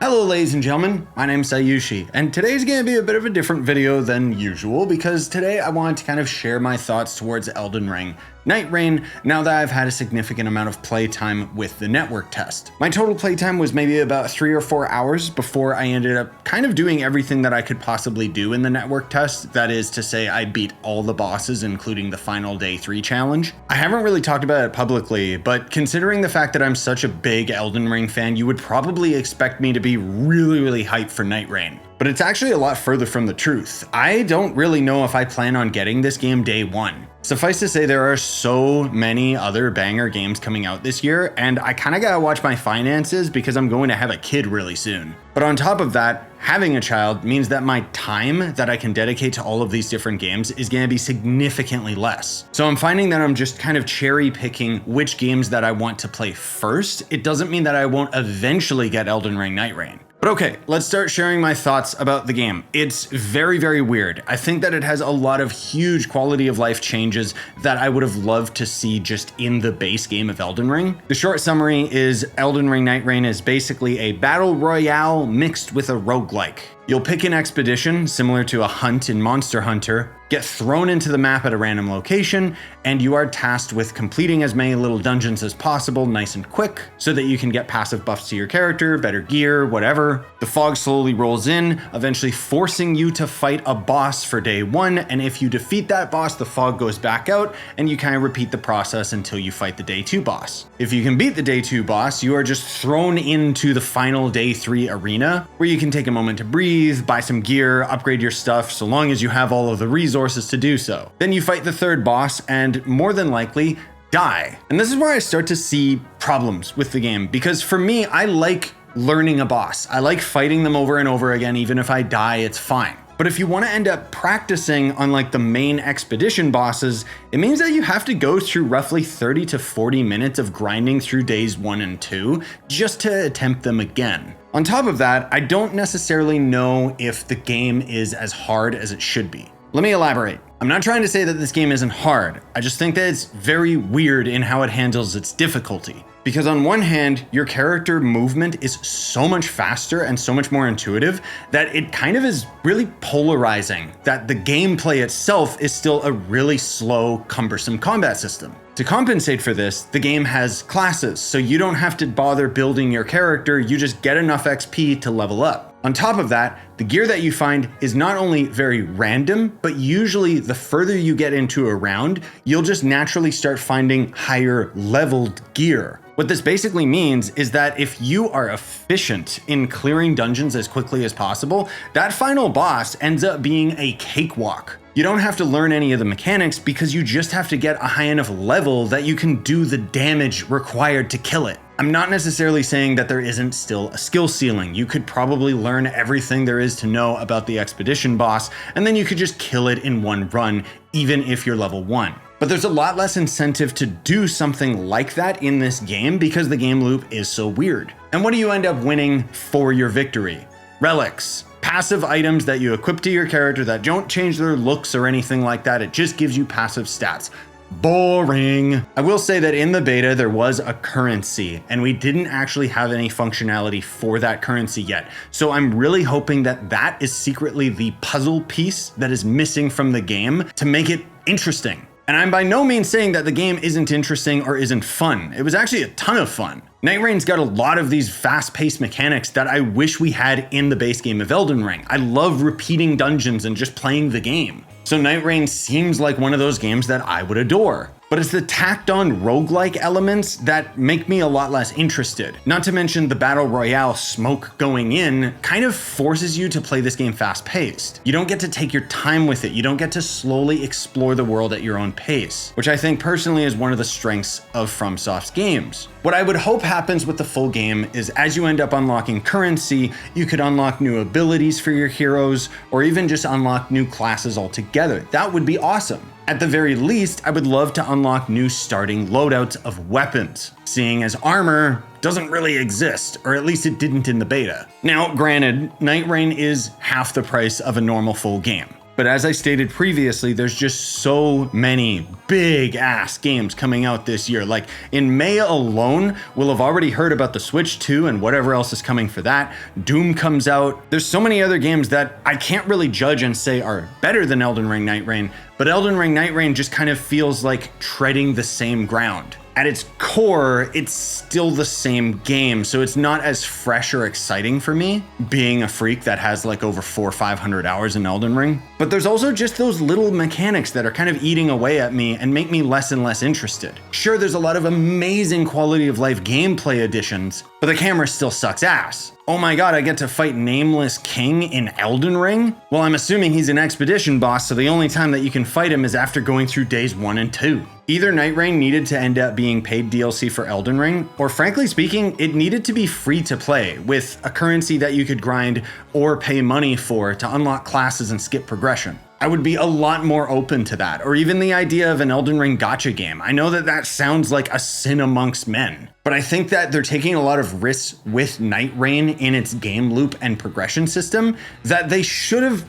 Hello ladies and gentlemen, my name is Scyushi, and today's going to be a bit of a different video than usual because today I wanted to kind of share my thoughts towards Elden Ring Nightreign now that I've had a significant amount of playtime with the network test. My total playtime was maybe about 3 or 4 hours before I ended up kind of doing everything that I could possibly do in the network test. That is to say, I beat all the bosses, including the final day 3 challenge. I haven't really talked about it publicly, but considering the fact that I'm such a big Elden Ring fan, you would probably expect me to be really hyped for Nightreign. But it's actually a lot further from the truth. I don't really know if I plan on getting this game day one. Suffice to say, there are so many other banger games coming out this year, and I kind of gotta watch my finances because I'm going to have a kid really soon. But on top of that, having a child means that my time that I can dedicate to all of these different games is gonna be significantly less. So I'm finding that I'm just kind of cherry picking which games that I want to play first. It doesn't mean that I won't eventually get Elden Ring Nightreign. But okay, let's start sharing my thoughts about the game. It's very weird. I think that it has a lot of huge quality of life changes that I would have loved to see just in the base game of Elden Ring. The short summary is Elden Ring Nightreign is basically a battle royale mixed with a roguelike. You'll pick an expedition similar to a hunt in Monster Hunter, get thrown into the map at a random location, and you are tasked with completing as many little dungeons as possible nice and quick so that you can get passive buffs to your character, better gear, whatever. The fog slowly rolls in, eventually forcing you to fight a boss for day 1, and if you defeat that boss, the fog goes back out, and you kind of repeat the process until you fight the day 2 boss. If you can beat the day 2 boss, you are just thrown into the final day 3 arena, where you can take a moment to breathe, buy some gear, upgrade your stuff, so long as you have all of the resources to do so. Then you fight the 3rd boss and more than likely die. And this is where I start to see problems with the game, because for me, I like learning a boss. I like fighting them over and over again. Even if I die, it's fine. But if you want to end up practicing on like the main expedition bosses, it means that you have to go through roughly 30 to 40 minutes of grinding through days 1 and 2 just to attempt them again. On top of that, I don't necessarily know if the game is as hard as it should be. Let me elaborate. I'm not trying to say that this game isn't hard. I just think that it's very weird in how it handles its difficulty. Because on one hand, your character movement is so much faster and so much more intuitive that it kind of is really polarizing that the gameplay itself is still a really slow, cumbersome combat system. To compensate for this, the game has classes, so you don't have to bother building your character, you just get enough XP to level up. On top of that, the gear that you find is not only very random, but usually the further you get into a round, you'll just naturally start finding higher leveled gear. What this basically means is that if you are efficient in clearing dungeons as quickly as possible, that final boss ends up being a cakewalk. You don't have to learn any of the mechanics because you just have to get a high enough level that you can do the damage required to kill it. I'm not necessarily saying that there isn't still a skill ceiling. You could probably learn everything there is to know about the expedition boss, and then you could just kill it in one run, even if you're level 1. But there's a lot less incentive to do something like that in this game because the game loop is so weird. And what do you end up winning for your victory? Relics. Passive items that you equip to your character that don't change their looks or anything like that. It just gives you passive stats. Boring. I will say that in the beta, there was a currency and we didn't actually have any functionality for that currency yet. So I'm really hoping that that is secretly the puzzle piece that is missing from the game to make it interesting. And I'm by no means saying that the game isn't interesting or isn't fun. It was actually a ton of fun. Nightreign's got a lot of these fast-paced mechanics that I wish we had in the base game of Elden Ring. I love repeating dungeons and just playing the game. So Nightreign seems like one of those games that I would adore. But it's the tacked on roguelike elements that make me a lot less interested. Not to mention the battle royale smoke going in kind of forces you to play this game fast paced. You don't get to take your time with it. You don't get to slowly explore the world at your own pace, which I think personally is one of the strengths of FromSoft's games. What I would hope happens with the full game is as you end up unlocking currency, you could unlock new abilities for your heroes, or even just unlock new classes altogether. That would be awesome. At the very least, I would love to unlock new starting loadouts of weapons, seeing as armor doesn't really exist, or at least it didn't in the beta. Now, granted, Nightreign is half the price of a normal full game. But as I stated previously, there's just so many big ass games coming out this year. Like in May alone, we'll have already heard about the Switch 2 and whatever else is coming for that. Doom comes out. There's so many other games that I can't really judge and say are better than Elden Ring Nightreign, but Elden Ring Nightreign just kind of feels like treading the same ground. At its core, it's still the same game, so it's not as fresh or exciting for me, being a freak that has like over 400 or 500 hours in Elden Ring. But there's also just those little mechanics that are kind of eating away at me and make me less and less interested. Sure, there's a lot of amazing quality of life gameplay additions, but the camera still sucks ass. Oh my god, I get to fight Nameless King in Elden Ring? Well, I'm assuming he's an expedition boss, so the only time that you can fight him is after going through days 1 and 2. Either Nightreign needed to end up being paid DLC for Elden Ring, or frankly speaking, it needed to be free to play, with a currency that you could grind or pay money for to unlock classes and skip progression. I would be a lot more open to that, or even the idea of an Elden Ring gacha game. I know that that sounds like a sin amongst men, but I think that they're taking a lot of risks with Nightreign in its game loop and progression system that they should have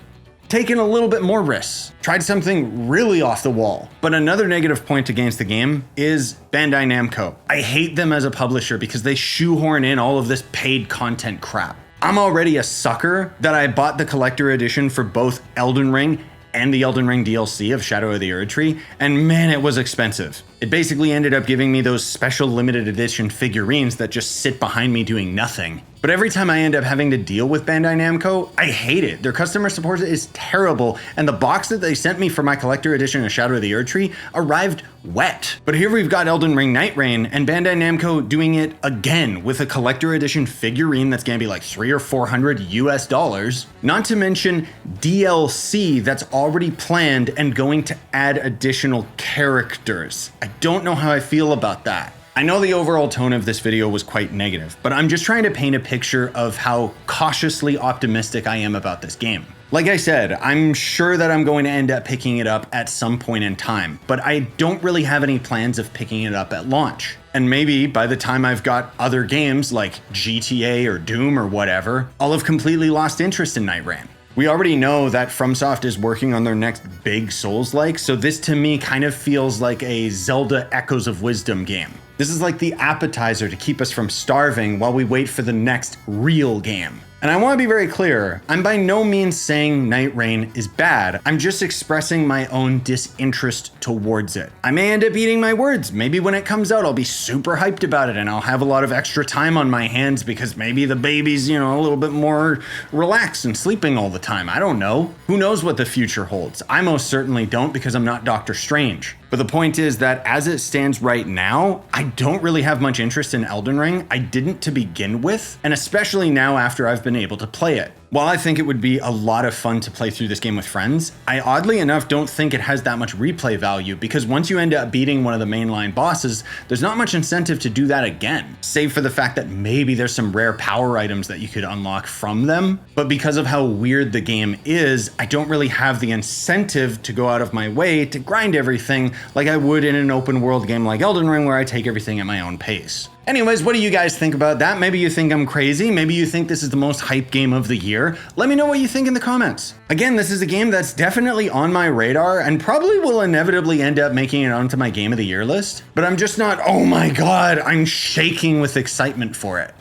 taken a little bit more risks, tried something really off the wall. But another negative point against the game is Bandai Namco. I hate them as a publisher because they shoehorn in all of this paid content crap. I'm already a sucker that I bought the collector edition for both Elden Ring and the Elden Ring DLC of Shadow of the Erdtree, and man, it was expensive. It basically ended up giving me those special limited edition figurines that just sit behind me doing nothing. But every time I end up having to deal with Bandai Namco, I hate it. Their customer support is terrible, and the box that they sent me for my collector edition of Shadow of the Erdtree arrived wet. But here we've got Elden Ring Nightreign and Bandai Namco doing it again with a collector edition figurine that's gonna be like $300 or $400 US, not to mention DLC that's already planned and going to add additional characters. I don't know how I feel about that. I know the overall tone of this video was quite negative, but I'm just trying to paint a picture of how cautiously optimistic I am about this game. Like I said, I'm sure that I'm going to end up picking it up at some point in time, but I don't really have any plans of picking it up at launch. And maybe by the time I've got other games like GTA or Doom or whatever, I'll have completely lost interest in Nightreign. We already know that FromSoft is working on their next big Souls-like, so this to me kind of feels like a Zelda Echoes of Wisdom game. This is like the appetizer to keep us from starving while we wait for the next real game. And I want to be very clear, I'm by no means saying Nightreign is bad, I'm just expressing my own disinterest towards it. I may end up eating my words, maybe when it comes out I'll be super hyped about it and I'll have a lot of extra time on my hands because maybe the baby's, a little bit more relaxed and sleeping all the time, I don't know. Who knows what the future holds? I most certainly don't because I'm not Doctor Strange. But the point is that as it stands right now, I don't really have much interest in Elden Ring. I didn't to begin with, and especially now after I've been able to play it. While I think it would be a lot of fun to play through this game with friends, I oddly enough don't think it has that much replay value because once you end up beating one of the mainline bosses, there's not much incentive to do that again, save for the fact that maybe there's some rare power items that you could unlock from them. But because of how weird the game is, I don't really have the incentive to go out of my way to grind everything like I would in an open world game like Elden Ring where I take everything at my own pace. Anyways, what do you guys think about that? Maybe you think I'm crazy. Maybe you think this is the most hype game of the year. Let me know what you think in the comments. Again, this is a game that's definitely on my radar and probably will inevitably end up making it onto my game of the year list. But I'm just not, oh my god, I'm shaking with excitement for it.